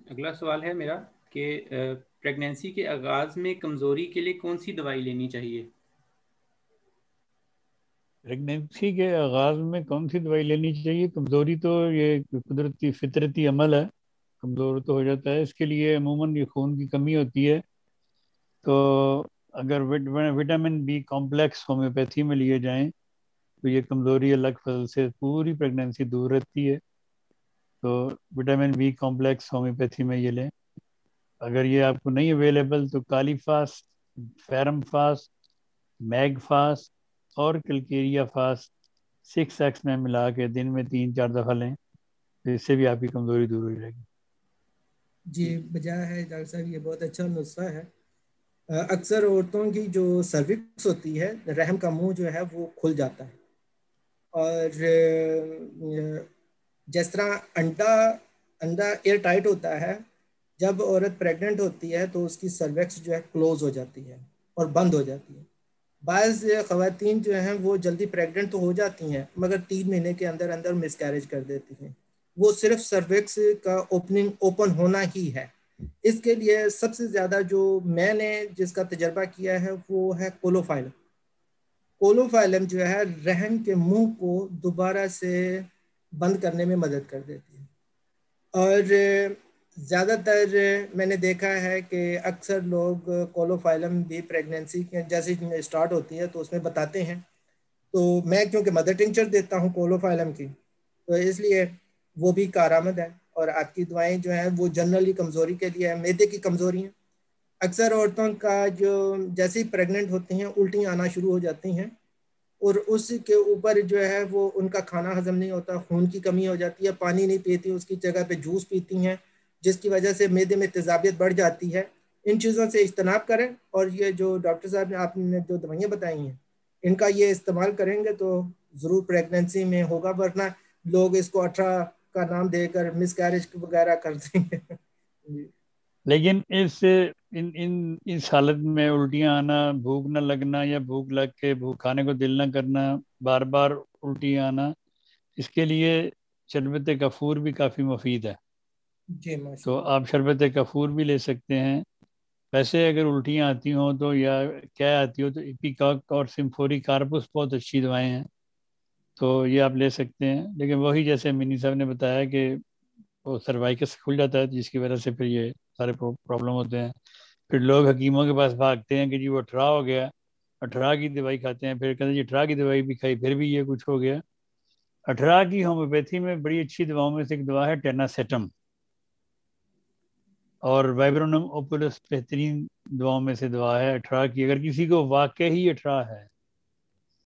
अगला सवाल है मेरा कि प्रेगनेंसी के आगाज़ में कमज़ोरी के लिए कौन सी दवाई लेनी चाहिए? प्रेगनेंसी के आगाज में कौन सी दवाई लेनी चाहिए? कमजोरी तो ये कुदरती फितरती अमल है, कमजोर तो हो जाता है। इसके लिए अमूमन ये खून की कमी होती है। तो अगर विटामिन बी कॉम्प्लेक्स होम्योपैथी में लिए जाएं तो ये कमजोरी अलग फसल से पूरी प्रेगनेंसी दूर रहती है। तो विटामिन बी कॉम्प्लेक्स होम्योपैथी में ये लें। अगर ये आपको नहीं अवेलेबल तो kali phos, ferrum phos, mag phos और कलकेरिया फास्ट 6x में मिला के दिन में 3-4 दफ़ा लें, तो इससे भी आपकी कमजोरी दूर हो जाएगी। जी, बजाय है डॉक्टर साहब, ये बहुत अच्छा नुस्खा है। अक्सर औरतों की जो सर्विक्स होती है, रहम का मुंह जो है वो खुल जाता है। और जिस तरह अंडा अंडा एयर टाइट होता है, जब औरत प्रेग्नेंट होती है तो उसकी सर्विक्स जो है क्लोज हो जाती है और बंद हो जाती है। बाज़ ख़वातीन जो हैं वो जल्दी प्रेग्नेंट तो हो जाती हैं, मगर 3 महीने के अंदर अंदर मिसकैरेज कर देती हैं। वो सिर्फ सर्विक्स का ओपन होना ही है। इसके लिए सबसे ज़्यादा जो मैंने जिसका तजर्बा किया है वो है कोलोफाइलम। कोलोफाइलम जो है रहम के मुंह को दोबारा से बंद करने में मदद कर देती है। और ज़्यादातर मैंने देखा है कि अक्सर लोग कोलोफाइलम भी प्रेगनेंसी जैसे स्टार्ट होती है तो उसमें बताते हैं। तो मैं क्योंकि मदर टिंचर देता हूँ कोलोफाइलम की, तो इसलिए वो भी कारआमद है। और आपकी दवाएं जो हैं वो जनरली कमज़ोरी के लिए है, मैदे की कमज़ोरी है। अक्सर औरतों का जो जैसे ही प्रेग्नेंट होती हैं उल्टियाँ आना शुरू हो जाती हैं, और उसके ऊपर जो है वो उनका खाना हजम नहीं होता, खून की कमी हो जाती है, पानी नहीं पीती, उसकी जगह पे जूस पीती हैं, जिसकी वजह से मैदे में तेजाबियत बढ़ जाती है। इन चीज़ों से इज्तनाब करें, और ये जो डॉक्टर साहब ने आपने जो दवाइयाँ बताई हैं इनका ये इस्तेमाल करेंगे तो ज़रूर प्रेगनेंसी में होगा, वरना लोग इसको 18 का नाम देकर मिसकैरेज वगैरह कर देंगे। जी। लेकिन इन इन इस हालत में उल्टियां आना, भूख न लगना या भूख लग के भूख खाने को दिल न करना, बार बार उल्टी आना, इसके लिए शरबत कफूर भी काफ़ी मुफीद है। जी तो माशाल्लाह। आप शरबत कफूर भी ले सकते हैं। वैसे अगर उल्टियां आती हों तो या क्या आती हो तो इपिकॉक और सिम्फोरी कार्पस बहुत अच्छी दवाएं हैं, तो ये आप ले सकते हैं। लेकिन वही जैसे मिनी साहब ने बताया कि वो सर्वाइकस खुल जाता है, जिसकी वजह से फिर ये सारे प्रॉब्लम होते हैं। फिर लोग हकीमों के पास भागते हैं कि जी वो अठरा हो गया, अठरा की दवाई खाते हैं, फिर कहते हैं जी अठरा की दवाई भी खाई फिर भी ये कुछ हो गया। अठरा की होम्योपैथी में बड़ी अच्छी दवाओं में से एक दवा है टेनासेटम, और वाइब्रोनम ओपुलस बेहतरीन दवाओं में से दवा है अठरा की। अगर किसी को वाकई ही अठरा है